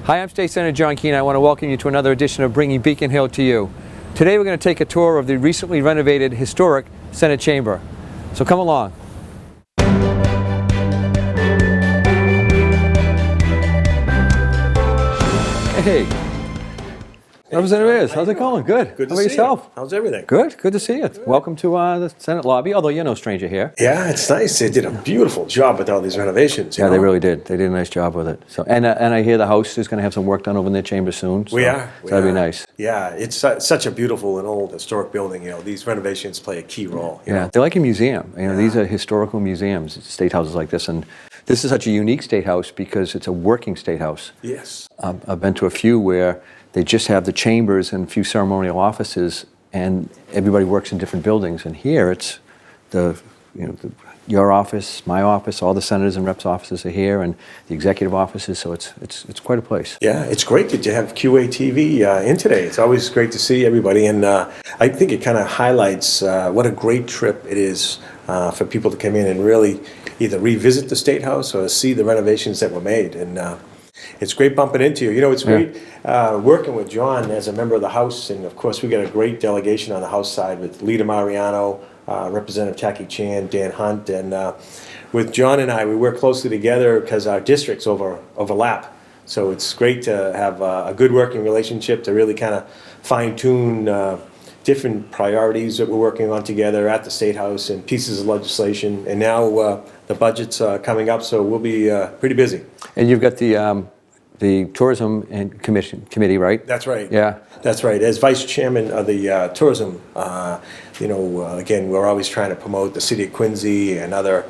Hi, I'm State Senator John Keane. I want to welcome you to another edition of Bringing Beacon Hill to You. Today we're going to take a tour of the recently renovated historic Senate Chamber. So come along. Hey, Representative Ayers, how's it going? Good. Good to How about see yourself? you. How's everything? Good to see you. Welcome to the Senate lobby, although you're no stranger here. Yeah, it's nice. They did a beautiful job with all these renovations. Yeah, they really did. They did a nice job with it. So, and I hear the House is going to have some work done over in their chamber soon. So, We are. So that'd be nice. Yeah, it's such a beautiful and old historic building. You know, these renovations play a key role. You Yeah, know? they're like a museum. You know, these are historical museums, state houses like this, and this is such a unique state house because it's a working state house. Yes. I've been to a few where they just have the chambers and a few ceremonial offices, and everybody works in different buildings. And here, it's your office, my office, all the senators and reps' offices are here, and the executive offices. So it's quite a place. Yeah, it's great that you have QATV in today. It's always great to see everybody, and I think it kind of highlights what a great trip it is for people to come in and really either revisit the State House or see the renovations that were made. And it's great bumping into you. You know, it's great working with John as a member of the House, and of course we got a great delegation on the House side with Lita Mariano, Representative Taki Chan, Dan Hunt, and with John and I, we work closely together because our districts overlap. So it's great to have a good working relationship to really kind of fine-tune different priorities that we're working on together at the State House and pieces of legislation. And now the budget's coming up, so we'll be pretty busy. And you've got the Tourism and Committee, right? That's right. Yeah. That's right. As Vice Chairman of the Tourism, again, we're always trying to promote the city of Quincy and other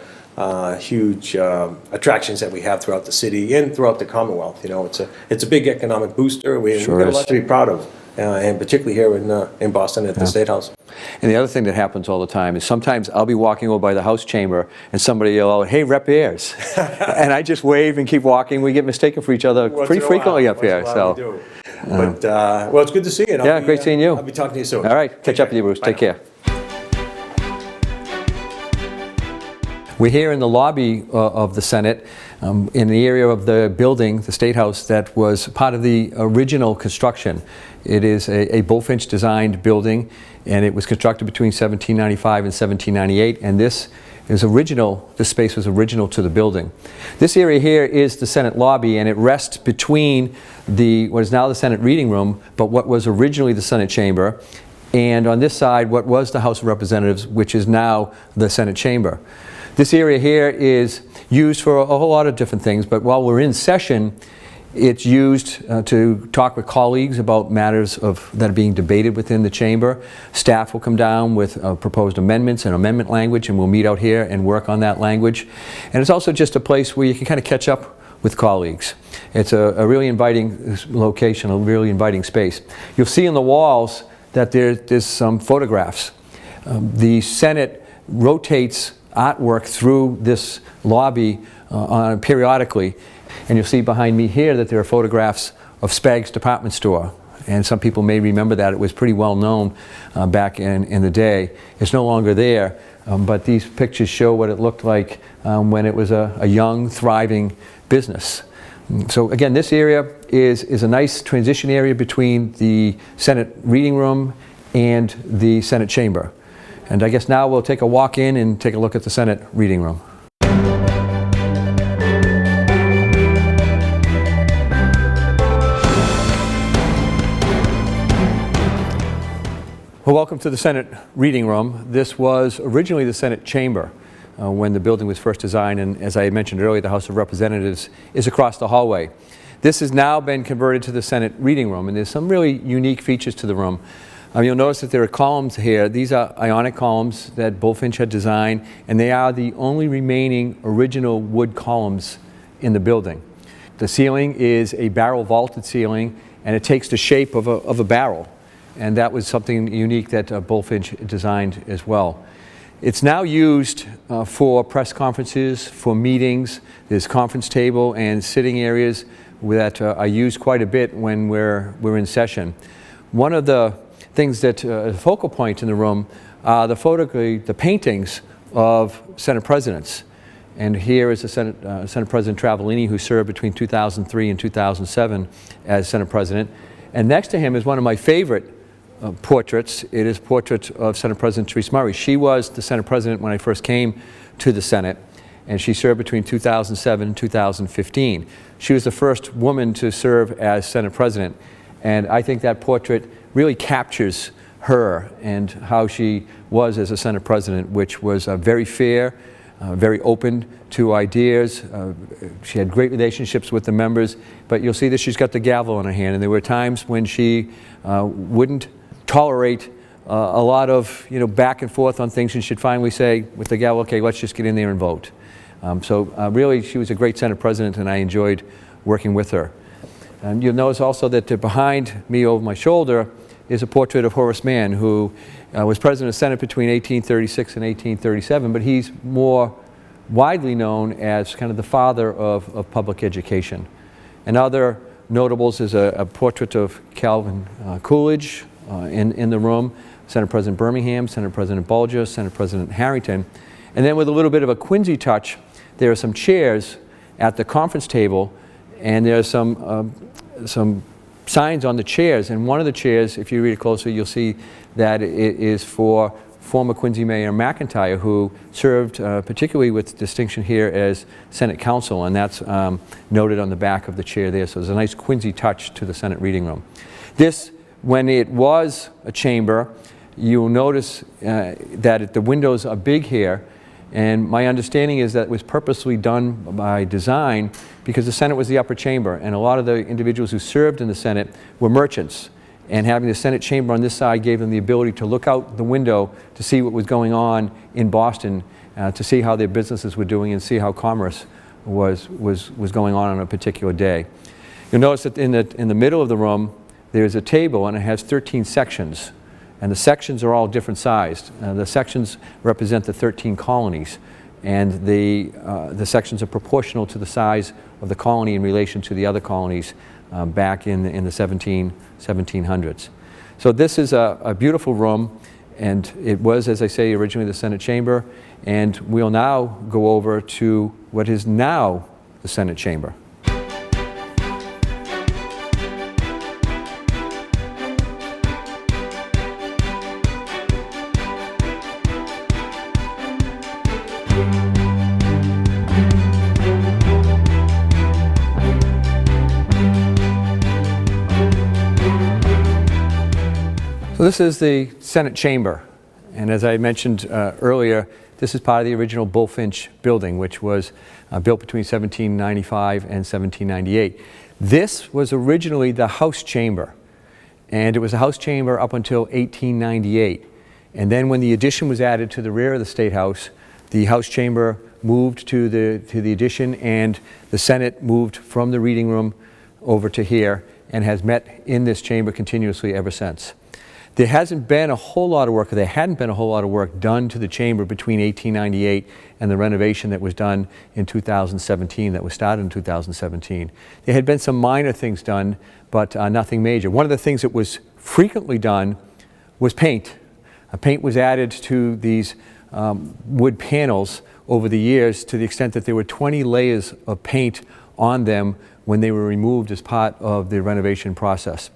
huge attractions that we have throughout the city and throughout the Commonwealth. You know, it's a big economic booster. We've got a lot to be proud of, and particularly here in Boston at the State House. And the other thing that happens all the time is sometimes I'll be walking over by the House chamber and somebody will yell, "Hey, Rep Ayers," and I just wave and keep walking. We get mistaken for each other pretty frequently up here. So, but well, it's good to see you. Yeah, great seeing you. I'll be talking to you soon. All right, catch up with you, Bruce. Take care. We're here in the lobby of the Senate, in the area of the building, the State House, that was part of the original construction. It is a Bulfinch designed building, and it was constructed between 1795 and 1798, and this space was original to the building. This area here is the Senate lobby, and it rests between what is now the Senate reading room, but what was originally the Senate chamber, and on this side, what was the House of Representatives, which is now the Senate chamber. This area here is used for a whole lot of different things, but while we're in session, it's used to talk with colleagues about matters that are being debated within the chamber. Staff will come down with proposed amendments and amendment language, and we'll meet out here and work on that language. And it's also just a place where you can kind of catch up with colleagues. It's a really inviting location, a really inviting space. You'll see on the walls that there's some photographs. The Senate rotates artwork through this lobby periodically, and you'll see behind me here that there are photographs of Spagg's department store, and some people may remember that. It was pretty well known back in the day. It's no longer there, but these pictures show what it looked like when it was a young, thriving business. So again, this area is a nice transition area between the Senate reading room and the Senate chamber. And I guess now we'll take a walk in and take a look at the Senate reading room. Well, welcome to the Senate reading room. This was originally the Senate chamber when the building was first designed, and as I had mentioned earlier, the House of Representatives is across the hallway. This has now been converted to the Senate reading room, and there's some really unique features to the room. You'll notice that there are columns here. These are ionic columns that Bulfinch had designed, and they are the only remaining original wood columns in the building. The ceiling is a barrel vaulted ceiling, and it takes the shape of a barrel. And that was something unique that Bulfinch designed as well. It's now used for press conferences, for meetings. There's conference table and sitting areas that are used quite a bit when we're in session. One of the things that a focal point in the room are the paintings of Senate presidents. And here is the Senate President Travellini, who served between 2003 and 2007 as Senate President. And next to him is one of my favorite portraits. It is a portrait of Senate President Therese Murray. She was the Senate President when I first came to the Senate, and she served between 2007 and 2015. She was the first woman to serve as Senate President, and I think that portrait really captures her and how she was as a Senate President, which was very fair, very open to ideas. She had great relationships with the members, but you'll see that she's got the gavel in her hand, and there were times when she wouldn't tolerate a lot of back and forth on things, and she'd finally say with the gavel, okay, let's just get in there and vote. So really, she was a great Senate President, and I enjoyed working with her. And you'll notice also that behind me over my shoulder is a portrait of Horace Mann, who was President of the Senate between 1836 and 1837, but he's more widely known as kind of the father of public education. And other notables is a portrait of Calvin Coolidge in the room, Senate President Birmingham, Senate President Bulger, Senate President Harrington. And then with a little bit of a Quincy touch, there are some chairs at the conference table, and there are some signs on the chairs. And one of the chairs, if you read it closely, you'll see that it is for former Quincy Mayor McIntyre, who served particularly with distinction here as Senate Counsel, and that's noted on the back of the chair there. So there's a nice Quincy touch to the Senate reading room. This, when it was a chamber, you'll notice that the windows are big here, and my understanding is that it was purposely done by design because the Senate was the upper chamber, and a lot of the individuals who served in the Senate were merchants, and having the Senate chamber on this side gave them the ability to look out the window to see what was going on in Boston, to see how their businesses were doing and see how commerce was going on a particular day. You'll notice that in the middle of the room there's a table, and it has 13 sections. And the sections are all different sized. The sections represent the 13 colonies, and the sections are proportional to the size of the colony in relation to the other colonies back in the 1700s. So this is a beautiful room, and it was, as I say, originally the Senate chamber, and we'll now go over to what is now the Senate chamber. So this is the Senate chamber, and as I mentioned earlier, this is part of the original Bulfinch building, which was built between 1795 and 1798. This was originally the House chamber, and it was a House chamber up until 1898. And then when the addition was added to the rear of the State House, the House chamber moved to the addition, and the Senate moved from the reading room over to here and has met in this chamber continuously ever since. There hadn't been a whole lot of work done to the chamber between 1898 and the renovation that was done in 2017, that was started in 2017. There had been some minor things done, but nothing major. One of the things that was frequently done was paint. Paint was added to these wood panels over the years to the extent that there were 20 layers of paint on them when they were removed as part of the renovation process.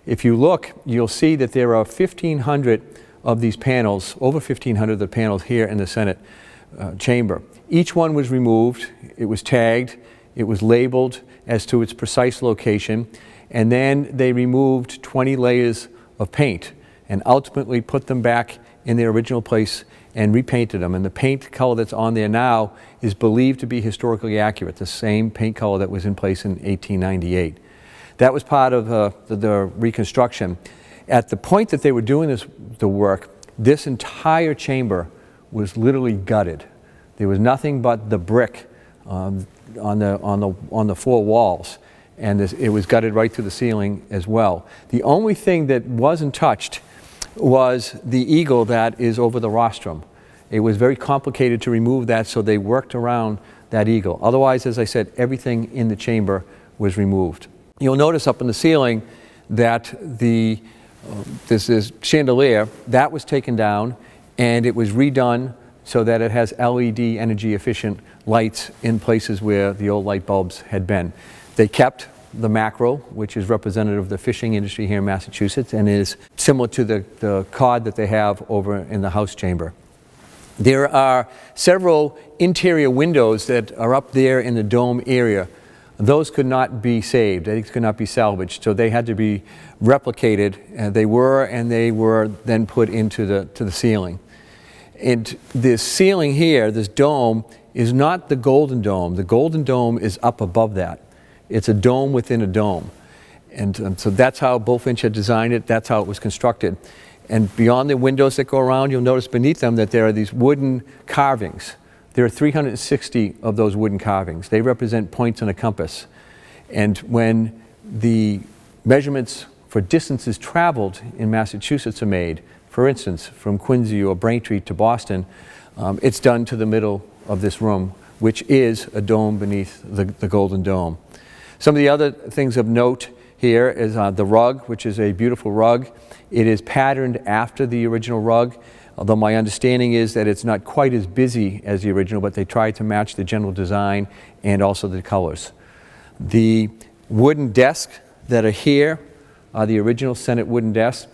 If you look, you'll see that there are 1,500 of these panels, over 1,500 of the panels here in the Senate chamber. Each one was removed, it was tagged, it was labeled as to its precise location, and then they removed 20 layers of paint and ultimately put them back in their original place and repainted them. And the paint color that's on there now is believed to be historically accurate, the same paint color that was in place in 1898. That was part of the reconstruction. At the point that they were doing the work, this entire chamber was literally gutted. There was nothing but the brick on the four walls, and it was gutted right through the ceiling as well. The only thing that wasn't touched was the eagle that is over the rostrum. It was very complicated to remove that, so they worked around that eagle. Otherwise, as I said, everything in the chamber was removed. You'll notice up in the ceiling that this is chandelier that was taken down, and it was redone so that it has LED energy efficient lights in places where the old light bulbs had been. They kept the mackerel, which is representative of the fishing industry here in Massachusetts and is similar to the cod that they have over in the House chamber. There are several interior windows that are up there in the dome area. Those could not be saved, they could not be salvaged, so they had to be replicated. And they were then put into the ceiling. And this ceiling here, this dome, is not the Golden Dome. The Golden Dome is up above that. It's a dome within a dome. And so that's how Bulfinch had designed it, that's how it was constructed. And beyond the windows that go around, you'll notice beneath them that there are these wooden carvings. There are 360 of those wooden carvings. They represent points on a compass. And when the measurements for distances traveled in Massachusetts are made, for instance, from Quincy or Braintree to Boston, it's done to the middle of this room, which is a dome beneath the Golden Dome. Some of the other things of note here is the rug, which is a beautiful rug. It is patterned after the original rug, although my understanding is that it's not quite as busy as the original, but they tried to match the general design and also the colors. The wooden desks that are here are the original Senate wooden desks.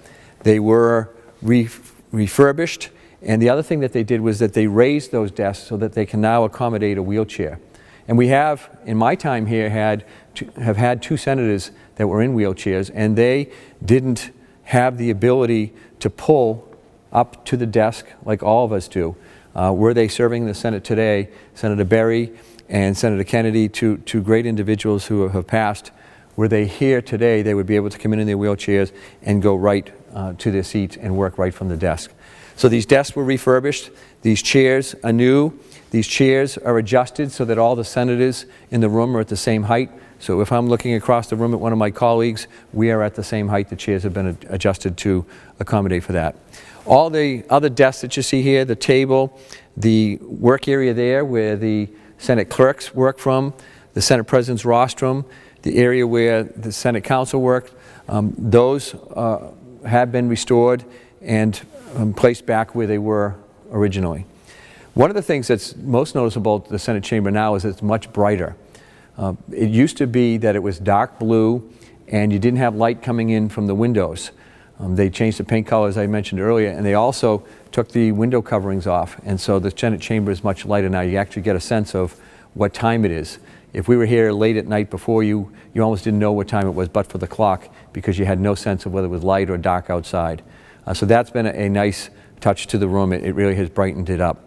They were refurbished, and the other thing that they did was that they raised those desks so that they can now accommodate a wheelchair. And we have, in my time here, have had two senators that were in wheelchairs, and they didn't have the ability to pull up to the desk like all of us do. Were they serving the Senate today, Senator Berry and Senator Kennedy, two great individuals who have passed, were they here today, they would be able to come in their wheelchairs and go right to their seats and work right from the desk. So these desks were refurbished. These chairs are new. These chairs are adjusted so that all the senators in the room are at the same height. So if I'm looking across the room at one of my colleagues, we are at the same height. The chairs have been adjusted to accommodate for that. All the other desks that you see here, the table, the work area there where the Senate clerks work from, the Senate President's rostrum, the area where the Senate Council worked, those have been restored and placed back where they were originally. One of the things that's most noticeable about the Senate chamber now is it's much brighter. It used to be that it was dark blue and you didn't have light coming in from the windows. They changed the paint color, as I mentioned earlier, and they also took the window coverings off. And so the Senate chamber is much lighter now. You actually get a sense of what time it is. If we were here late at night before you almost didn't know what time it was but for the clock because you had no sense of whether it was light or dark outside. So that's been a nice touch to the room. It really has brightened it up.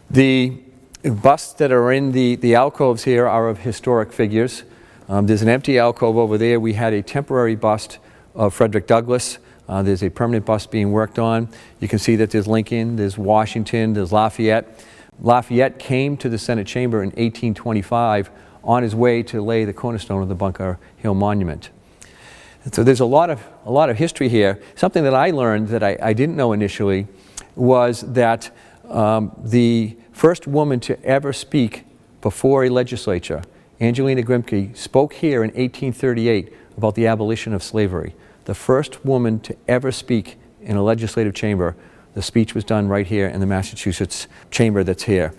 The busts that are in the alcoves here are of historic figures. There's an empty alcove over there. We had a temporary bust of Frederick Douglass. There's a permanent bust being worked on. You can see that there's Lincoln, there's Washington, there's Lafayette. Lafayette came to the Senate chamber in 1825 on his way to lay the cornerstone of the Bunker Hill Monument. And so there's a lot of history here. Something that I learned that I didn't know initially was that the first woman to ever speak before a legislature, Angelina Grimke, spoke here in 1838 about the abolition of slavery. The first woman to ever speak in a legislative chamber. The speech was done right here in the Massachusetts chamber that's here.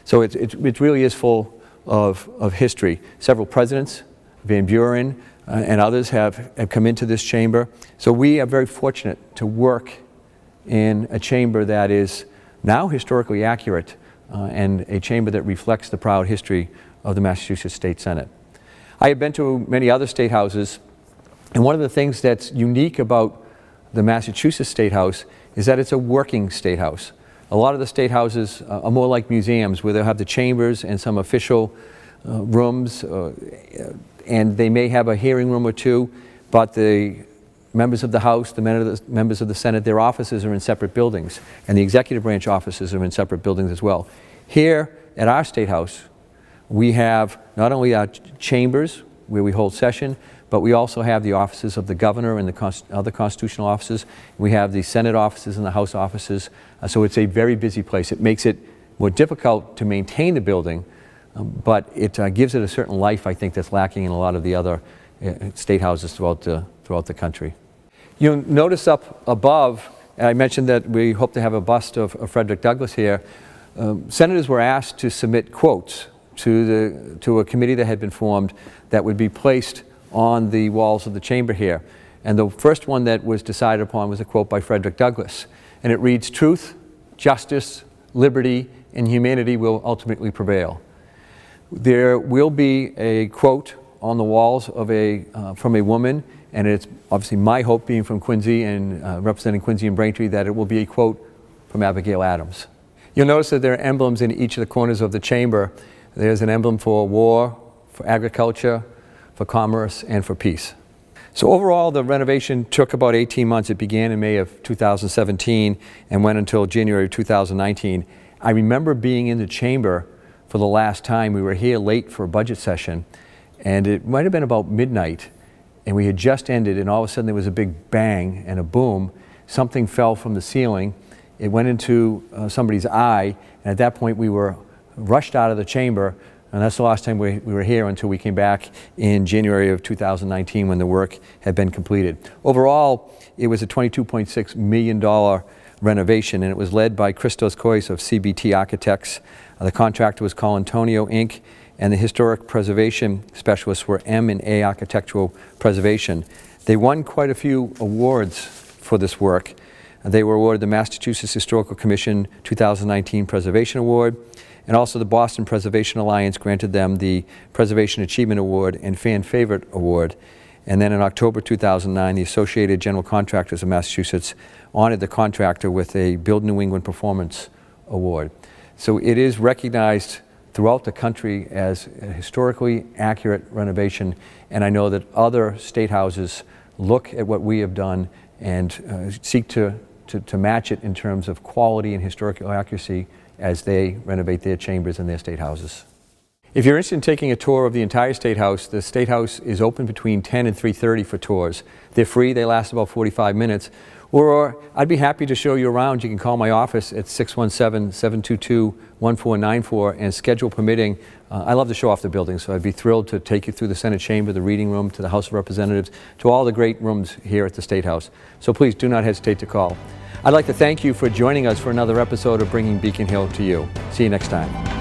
So it really is full of history. Several presidents, Van Buren and others have come into this chamber. So we are very fortunate to work in a chamber that is now historically accurate and a chamber that reflects the proud history of the Massachusetts State Senate. I have been to many other state houses, and one of the things that's unique about the Massachusetts State House is that it's a working state house. A lot of the state houses are more like museums where they'll have the chambers and some official rooms, and they may have a hearing room or two, but the members of the House, the members of the Senate, their offices are in separate buildings, and the executive branch offices are in separate buildings as well. Here at our State House, we have not only our chambers where we hold session, but we also have the offices of the governor and the other constitutional offices. We have the Senate offices and the House offices. So it's a very busy place. It makes it more difficult to maintain the building, but it gives it a certain life, I think, that's lacking in a lot of the other state houses throughout the country. You'll notice up above, and I mentioned that we hope to have a bust of Frederick Douglass here. senators were asked to submit quotes to a committee that had been formed that would be placed on the walls of the chamber here. And the first one that was decided upon was a quote by Frederick Douglass. And it reads, "Truth, justice, liberty, and humanity will ultimately prevail." There will be a quote on the walls of from a woman, and it's obviously my hope, being from Quincy and representing Quincy and Braintree, that it will be a quote from Abigail Adams. You'll notice that there are emblems in each of the corners of the chamber. There's an emblem for war, for agriculture, for commerce, and for peace. So overall, the renovation took about 18 months. It began in May of 2017 and went until January of 2019. I remember being in the chamber for the last time. We were here late for a budget session, and it might have been about midnight, and we had just ended, and all of a sudden there was a big bang and a boom. Something fell from the ceiling. It went into somebody's eye, and at that point we were rushed out of the chamber, and that's the last time we were here until we came back in January of 2019 when the work had been completed. Overall, it was a $22.6 million renovation, and it was led by Christos Kois of CBT Architects. The contractor was Colantonio Inc., and the historic preservation specialists were M&A Architectural Preservation. They won quite a few awards for this work. They were awarded the Massachusetts Historical Commission 2019 Preservation Award, and also the Boston Preservation Alliance granted them the Preservation Achievement Award and Fan Favorite Award. And then in October 2009, the Associated General Contractors of Massachusetts honored the contractor with a Build New England Performance Award. So it is recognized throughout the country as a historically accurate renovation, and I know that other state houses look at what we have done and seek to match it in terms of quality and historical accuracy as they renovate their chambers and their state houses. If you're interested in taking a tour of the entire State House, the State House is open between 10 and 3:30 for tours. They're free, they last about 45 minutes. Or I'd be happy to show you around. You can call my office at 617-722-1494, and schedule permitting. I love to show off the building, so I'd be thrilled to take you through the Senate chamber, the reading room, to the House of Representatives, to all the great rooms here at the State House. So please do not hesitate to call. I'd like to thank you for joining us for another episode of Bringing Beacon Hill to You. See you next time.